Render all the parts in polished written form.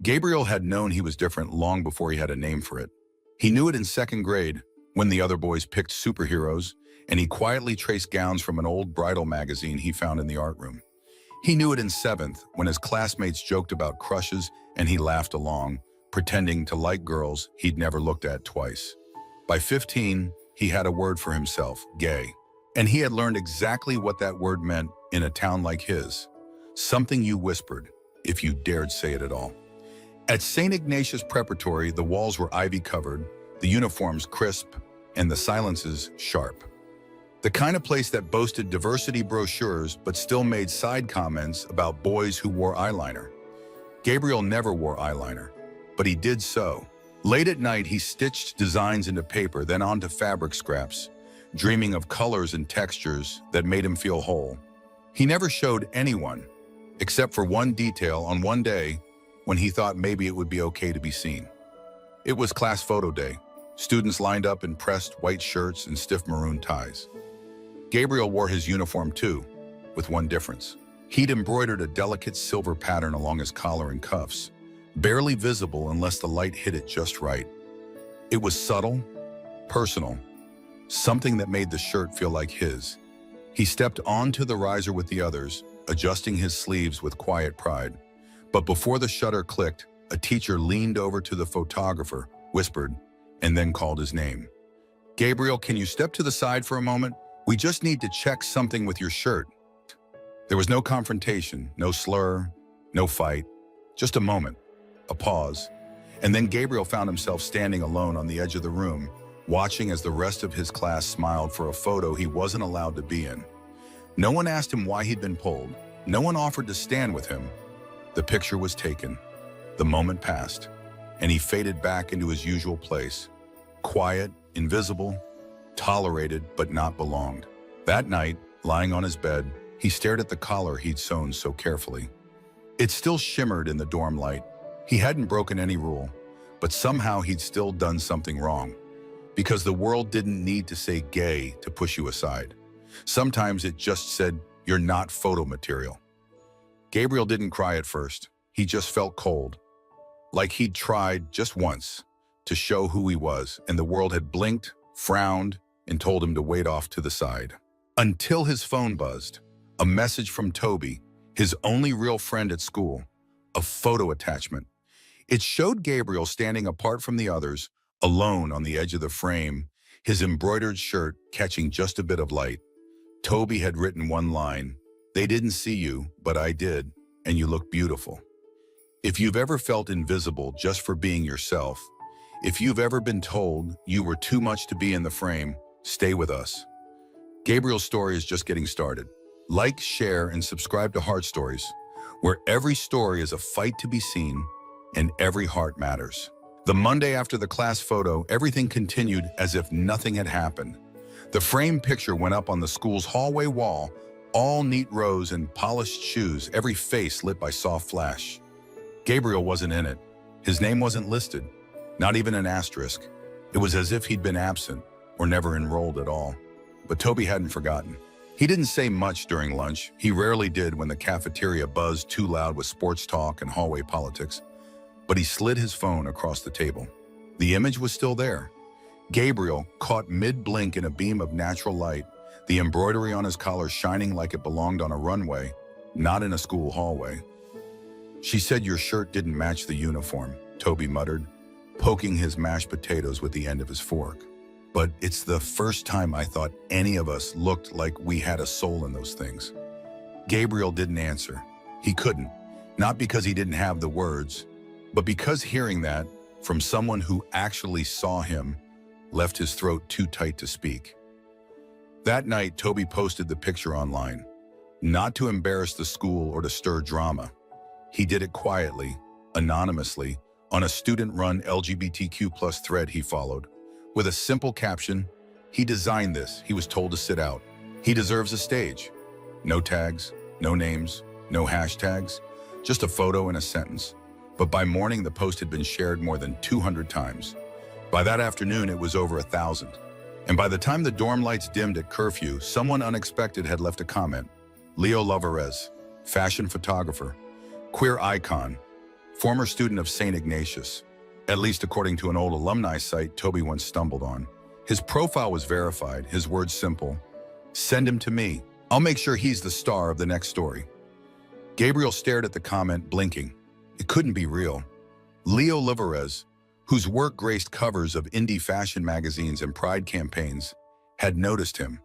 Gabriel had known he was different long before he had a name for it. He knew it in second grade when the other boys picked superheroes, and he quietly traced gowns from an old bridal magazine he found in the art room. He knew it in seventh when his classmates joked about crushes and he laughed along, pretending to like girls he'd never looked at twice. By 15, he had a word for himself, gay. And he had learned exactly what that word meant in a town like his. Something you whispered, if you dared say it at all. At St. Ignatius Preparatory, the walls were ivy-covered, the uniforms crisp, and the silences sharp. The kind of place that boasted diversity brochures but still made side comments about boys who wore eyeliner. Gabriel never wore eyeliner, but he did so. Late at night, he stitched designs into paper, then onto fabric scraps, dreaming of colors and textures that made him feel whole. He never showed anyone, except for one detail on one day when he thought maybe it would be okay to be seen. It was class photo day. Students lined up in pressed white shirts and stiff maroon ties. Gabriel wore his uniform too, with one difference. He'd embroidered a delicate silver pattern along his collar and cuffs, barely visible unless the light hit it just right. It was subtle, personal, something that made the shirt feel like his. He stepped onto the riser with the others, adjusting his sleeves with quiet pride. But before the shutter clicked, a teacher leaned over to the photographer, whispered, and then called his name. "Gabriel, can you step to the side for a moment? We just need to check something with your shirt." There was no confrontation, no slur, no fight, just a moment, a pause. And then Gabriel found himself standing alone on the edge of the room, watching as the rest of his class smiled for a photo he wasn't allowed to be in. No one asked him why he'd been pulled. No one offered to stand with him. The picture was taken. The moment passed, and he faded back into his usual place. Quiet, invisible, tolerated, but not belonged. That night, lying on his bed, he stared at the collar he'd sewn so carefully. It still shimmered in the dorm light. He hadn't broken any rule, but somehow he'd still done something wrong. Because the world didn't need to say gay to push you aside. Sometimes it just said, "You're not photo material." Gabriel didn't cry at first. He just felt cold. Like he'd tried just once to show who he was, and the world had blinked, frowned, and told him to wait off to the side. Until his phone buzzed. A message from Toby, his only real friend at school. A photo attachment. It showed Gabriel standing apart from the others, alone on the edge of the frame, his embroidered shirt catching just a bit of light. Toby had written one line, "They didn't see you, but I did, and you look beautiful." If you've ever felt invisible just for being yourself, if you've ever been told you were too much to be in the frame, stay with us. Gabriel's story is just getting started. Like, share, and subscribe to Heart Stories, where every story is a fight to be seen and every heart matters. The Monday after the class photo, everything continued as if nothing had happened. The framed picture went up on the school's hallway wall, all neat rows and polished shoes, every face lit by soft flash. Gabriel wasn't in it. His name wasn't listed, not even an asterisk. It was as if he'd been absent or never enrolled at all. But Toby hadn't forgotten. He didn't say much during lunch. He rarely did when the cafeteria buzzed too loud with sports talk and hallway politics. But he slid his phone across the table. The image was still there. Gabriel, caught mid-blink in a beam of natural light, the embroidery on his collar shining like it belonged on a runway, not in a school hallway. "She said your shirt didn't match the uniform," Toby muttered, poking his mashed potatoes with the end of his fork. "But it's the first time I thought any of us looked like we had a soul in those things." Gabriel didn't answer. He couldn't, not because he didn't have the words, but because hearing that from someone who actually saw him left his throat too tight to speak. That night, Toby posted the picture online, not to embarrass the school or to stir drama. He did it quietly, anonymously, on a student-run LGBTQ+ thread he followed. With a simple caption, "He designed this, he was told to sit out. He deserves a stage." No tags, no names, no hashtags, just a photo and a sentence. But by morning, the post had been shared more than 200 times. By that afternoon, it was over 1,000. And by the time the dorm lights dimmed at curfew, someone unexpected had left a comment. Leo Lovarez, fashion photographer, queer icon, former student of St. Ignatius, at least according to an old alumni site Toby once stumbled on. His profile was verified, his words simple: "Send him to me. I'll make sure he's the star of the next story." Gabriel stared at the comment, blinking. It couldn't be real. Leo Livarez, whose work graced covers of indie fashion magazines and pride campaigns, had noticed him.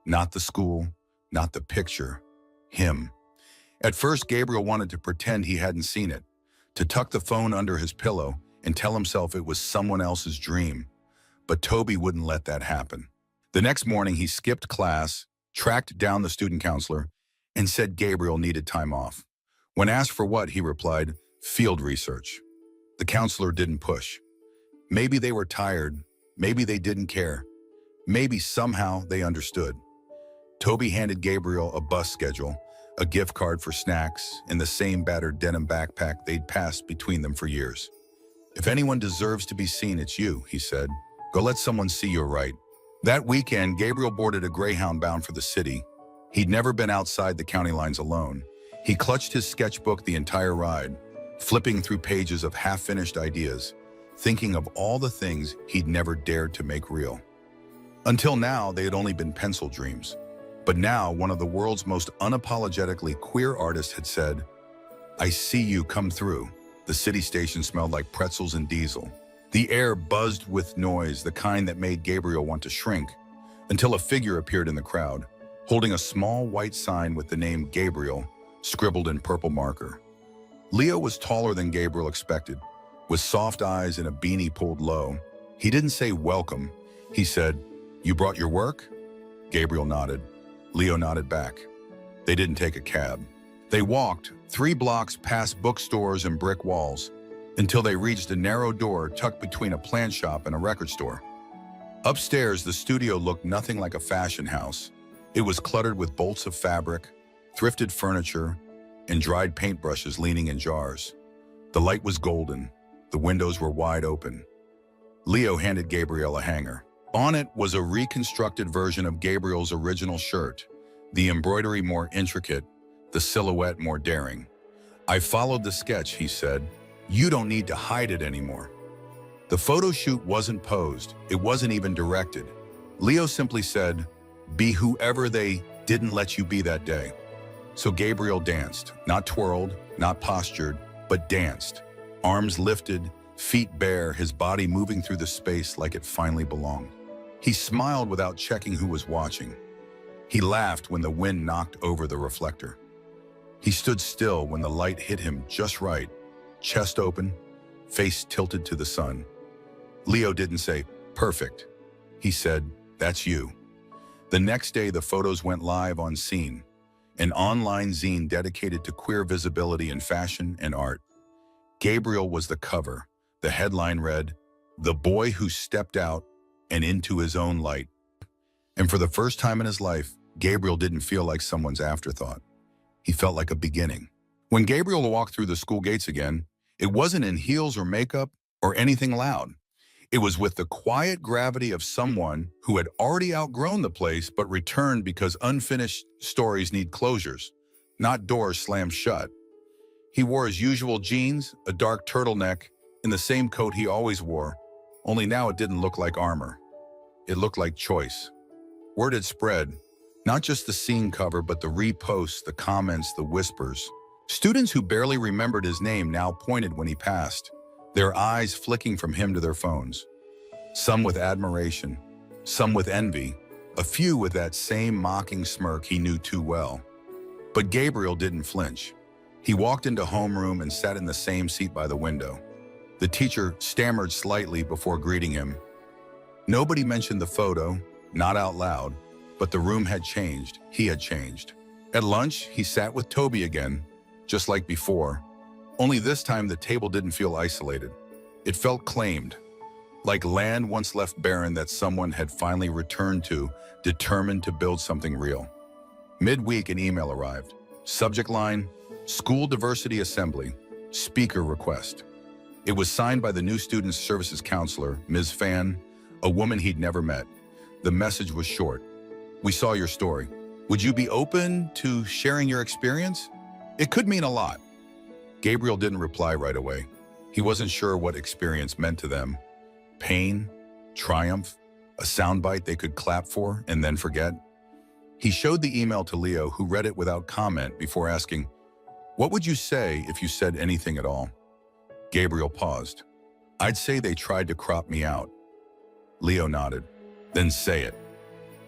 Not the school, not the picture, him. At first, Gabriel wanted to pretend he hadn't seen it, to tuck the phone under his pillow and tell himself it was someone else's dream. But Toby wouldn't let that happen. The next morning, he skipped class, tracked down the student counselor, and said Gabriel needed time off. When asked for what, he replied, "Field research." The counselor didn't push. Maybe they were tired, maybe they didn't care, maybe somehow they understood. Toby handed Gabriel a bus schedule, a gift card for snacks, and the same battered denim backpack they'd passed between them for years. "If anyone deserves to be seen, it's you," he said. "Go let someone see you're right." That weekend, Gabriel boarded a Greyhound bound for the city. He'd never been outside the county lines alone. He clutched his sketchbook the entire ride, flipping through pages of half-finished ideas, thinking of all the things he'd never dared to make real. Until now, they had only been pencil dreams. But now, one of the world's most unapologetically queer artists had said, "I see you come through." The city station smelled like pretzels and diesel. The air buzzed with noise, the kind that made Gabriel want to shrink, until a figure appeared in the crowd, holding a small white sign with the name Gabriel scribbled in purple marker. Leo was taller than Gabriel expected, with soft eyes and a beanie pulled low. He didn't say welcome. He said, "You brought your work?" Gabriel nodded. Leo nodded back. They didn't take a cab. They walked 3 blocks past bookstores and brick walls until they reached a narrow door tucked between a plant shop and a record store. Upstairs, the studio looked nothing like a fashion house. It was cluttered with bolts of fabric, thrifted furniture, and dried paintbrushes leaning in jars. The light was golden. The windows were wide open. Leo handed Gabriel a hanger. On it was a reconstructed version of Gabriel's original shirt, the embroidery more intricate, the silhouette more daring. "I followed the sketch," he said. "You don't need to hide it anymore." The photo shoot wasn't posed. It wasn't even directed. Leo simply said, "Be whoever they didn't let you be that day." So Gabriel danced, not twirled, not postured, but danced. Arms lifted, feet bare, his body moving through the space like it finally belonged. He smiled without checking who was watching. He laughed when the wind knocked over the reflector. He stood still when the light hit him just right, chest open, face tilted to the sun. Leo didn't say, "Perfect." He said, "That's you." The next day, the photos went live on Scene, an online zine dedicated to queer visibility in fashion and art. Gabriel was the cover. The headline read, "The boy who stepped out and into his own light." And for the first time in his life, Gabriel didn't feel like someone's afterthought. He felt like a beginning. When Gabriel walked through the school gates again, it wasn't in heels or makeup or anything loud. It was with the quiet gravity of someone who had already outgrown the place but returned because unfinished stories need closures, not doors slammed shut. He wore his usual jeans, a dark turtleneck, and the same coat he always wore, only now it didn't look like armor. It looked like choice. Word had spread, not just the scene cover, but the reposts, the comments, the whispers. Students who barely remembered his name now pointed when he passed, their eyes flicking from him to their phones. Some with admiration, some with envy, a few with that same mocking smirk he knew too well. But Gabriel didn't flinch. He walked into homeroom and sat in the same seat by the window. The teacher stammered slightly before greeting him. Nobody mentioned the photo, not out loud, but the room had changed. He had changed. At lunch, he sat with Toby again, just like before. Only this time the table didn't feel isolated. It felt claimed, like land once left barren that someone had finally returned to, determined to build something real. Midweek, an email arrived. Subject line, School Diversity Assembly, Speaker Request. It was signed by the new Student Services Counselor, Ms. Fan, a woman he'd never met. The message was short. "We saw your story. Would you be open to sharing your experience? It could mean a lot." Gabriel didn't reply right away. He wasn't sure what experience meant to them. Pain, triumph, a soundbite they could clap for and then forget. He showed the email to Leo, who read it without comment before asking, "What would you say if you said anything at all?" Gabriel paused. "I'd say they tried to crop me out." Leo nodded. "Then say it."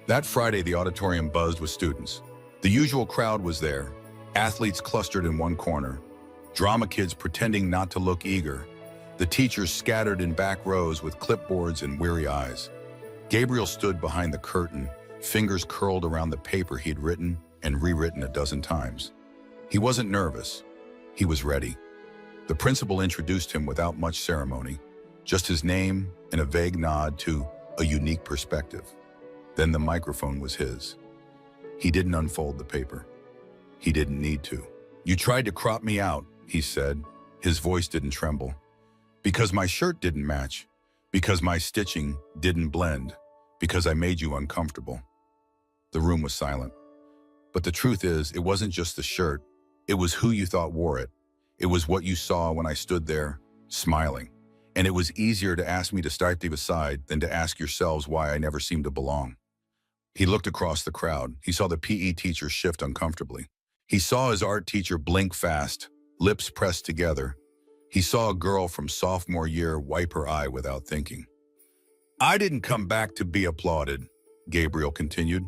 That Friday, the auditorium buzzed with students. The usual crowd was there, athletes clustered in one corner, drama kids pretending not to look eager, the teachers scattered in back rows with clipboards and weary eyes. Gabriel stood behind the curtain, fingers curled around the paper he'd written and rewritten a dozen times. He wasn't nervous. He was ready. The principal introduced him without much ceremony, just his name and a vague nod to a unique perspective. Then the microphone was his. He didn't unfold the paper. He didn't need to. "You tried to crop me out," he said. His voice didn't tremble. "Because my shirt didn't match. Because my stitching didn't blend. Because I made you uncomfortable." The room was silent. But the truth is, it wasn't just the shirt. It was who you thought wore it. It was what you saw when I stood there, smiling. And it was easier to ask me to step aside than to ask yourselves why I never seemed to belong. He looked across the crowd. He saw the PE teacher shift uncomfortably. He saw his art teacher blink fast, lips pressed together. He saw a girl from sophomore year wipe her eye without thinking. "I didn't come back to be applauded," Gabriel continued.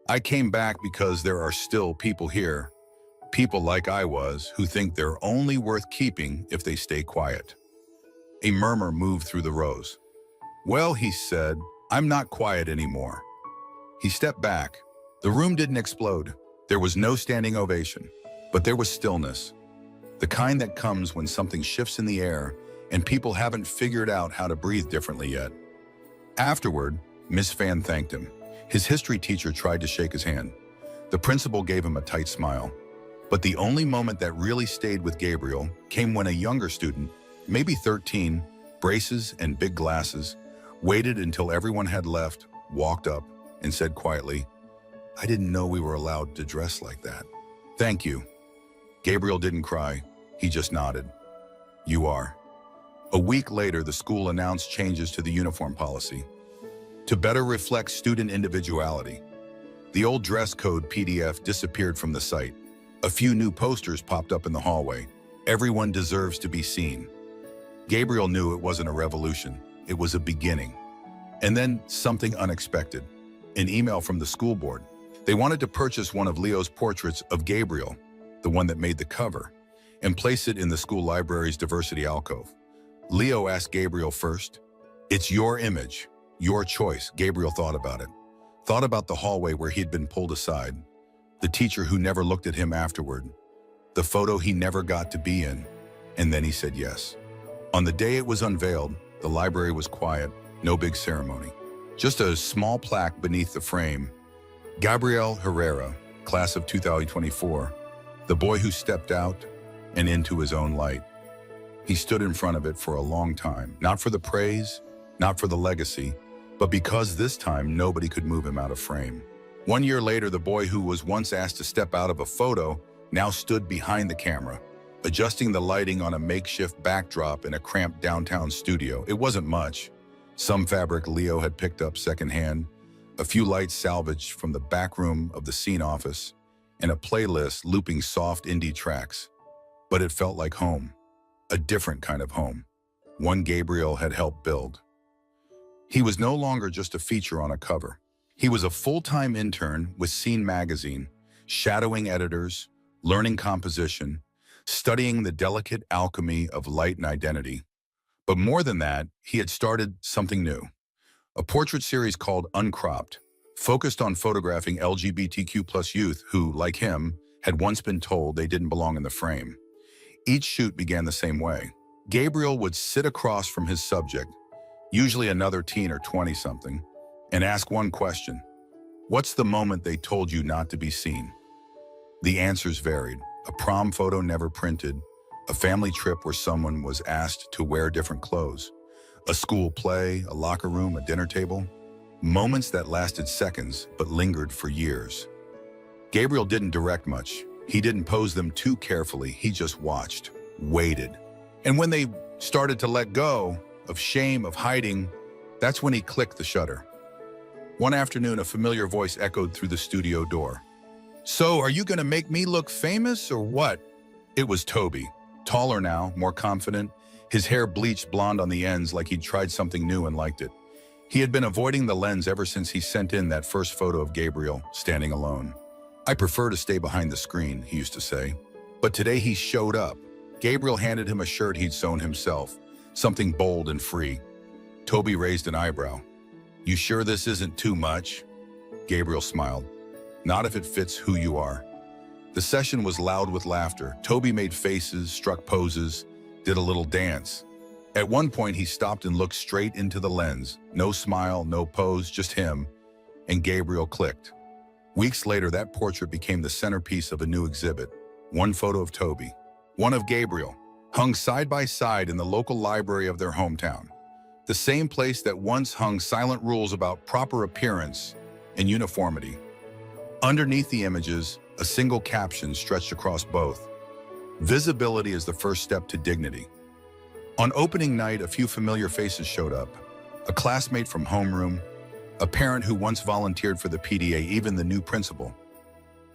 "I came back because there are still people here, people like I was, who think they're only worth keeping if they stay quiet." A murmur moved through the rows. "Well," he said, "I'm not quiet anymore." He stepped back. The room didn't explode. There was no standing ovation, but there was stillness. The kind that comes when something shifts in the air and people haven't figured out how to breathe differently yet. Afterward, Miss Fan thanked him. His history teacher tried to shake his hand. The principal gave him a tight smile. But the only moment that really stayed with Gabriel came when a younger student, maybe 13, braces and big glasses, waited until everyone had left, walked up, and said quietly, "I didn't know we were allowed to dress like that." "Thank you." Gabriel didn't cry. He just nodded. "You are." A week later, the school announced changes to the uniform policy to better reflect student individuality. The old dress code PDF disappeared from the site. A few new posters popped up in the hallway. "Everyone deserves to be seen." Gabriel knew it wasn't a revolution. It was a beginning. And then something unexpected. An email from the school board. They wanted to purchase one of Leo's portraits of Gabriel, the one that made the cover, and place it in the school library's diversity alcove. Leo asked Gabriel first. "It's your image, your choice." Gabriel thought about it. Thought about the hallway where he'd been pulled aside, the teacher who never looked at him afterward, the photo he never got to be in, and then he said yes. On the day it was unveiled, the library was quiet, no big ceremony. Just a small plaque beneath the frame. Gabriel Herrera, class of 2024, the boy who stepped out and into his own light. He stood in front of it for a long time, not for the praise, not for the legacy, but because this time nobody could move him out of frame. 1 year later, the boy who was once asked to step out of a photo now stood behind the camera, adjusting the lighting on a makeshift backdrop in a cramped downtown studio. It wasn't much. Some fabric Leo had picked up secondhand, a few lights salvaged from the back room of the scene office, and a playlist looping soft indie tracks. But it felt like home, a different kind of home, one Gabriel had helped build. He was no longer just a feature on a cover. He was a full-time intern with Scene magazine, shadowing editors, learning composition, studying the delicate alchemy of light and identity. But more than that, he had started something new. A portrait series called Uncropped, focused on photographing LGBTQ+ youth who, like him, had once been told they didn't belong in the frame. Each shoot began the same way. Gabriel would sit across from his subject, usually another teen or 20-something, and ask one question: "What's the moment they told you not to be seen?" The answers varied. A prom photo never printed, a family trip where someone was asked to wear different clothes, a school play, a locker room, a dinner table. Moments that lasted seconds but lingered for years. Gabriel didn't direct much. He didn't pose them too carefully. He just watched, waited. And when they started to let go of shame, of hiding, that's when he clicked the shutter. One afternoon, a familiar voice echoed through the studio door. "So, are you gonna make me look famous or what?" It was Toby, taller now, more confident, his hair bleached blonde on the ends like he'd tried something new and liked it. He had been avoiding the lens ever since he sent in that first photo of Gabriel, standing alone. "I prefer to stay behind the screen," he used to say. But today he showed up. Gabriel handed him a shirt he'd sewn himself, something bold and free. Toby raised an eyebrow. "You sure this isn't too much?" Gabriel smiled. "Not if it fits who you are." The session was loud with laughter. Toby made faces, struck poses, did a little dance. At one point, he stopped and looked straight into the lens. No smile, no pose, just him. And Gabriel clicked. Weeks later, that portrait became the centerpiece of a new exhibit. One photo of Toby, one of Gabriel, hung side by side in the local library of their hometown. The same place that once hung silent rules about proper appearance and uniformity. Underneath the images, a single caption stretched across both. "Visibility is the first step to dignity." On opening night, a few familiar faces showed up. A classmate from homeroom, a parent who once volunteered for the PDA, even the new principal.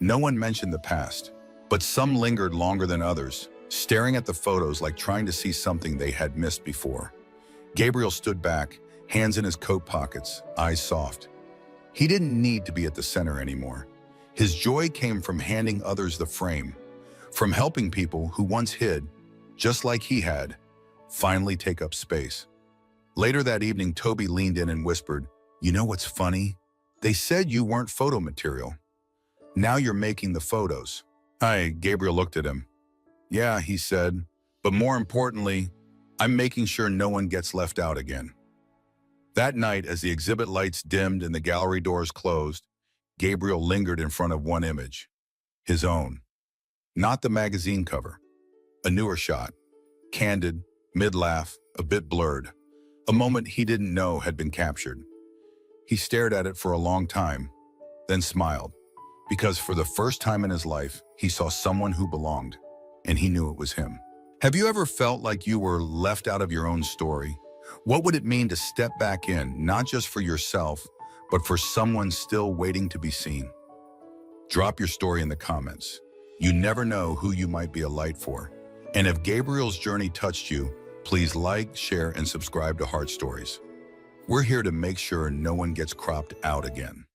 No one mentioned the past, but some lingered longer than others, staring at the photos like trying to see something they had missed before. Gabriel stood back, hands in his coat pockets, eyes soft. He didn't need to be at the center anymore. His joy came from handing others the frame, from helping people who once hid, just like he had, finally take up space. Later that evening, Toby leaned in and whispered, "You know what's funny? They said you weren't photo material. Now you're making the photos." Gabriel looked at him. "Yeah," he said, "but more importantly, I'm making sure no one gets left out again." That night, as the exhibit lights dimmed and the gallery doors closed, Gabriel lingered in front of one image, his own. Not the magazine cover. A newer shot, candid, mid-laugh, a bit blurred. A moment he didn't know had been captured. He stared at it for a long time, then smiled, because for the first time in his life, he saw someone who belonged, and he knew it was him. Have you ever felt like you were left out of your own story? What would it mean to step back in, not just for yourself, but for someone still waiting to be seen? Drop your story in the comments. You never know who you might be a light for. And if Gabriel's journey touched you, please like, share, and subscribe to Heart Stories. We're here to make sure no one gets cropped out again.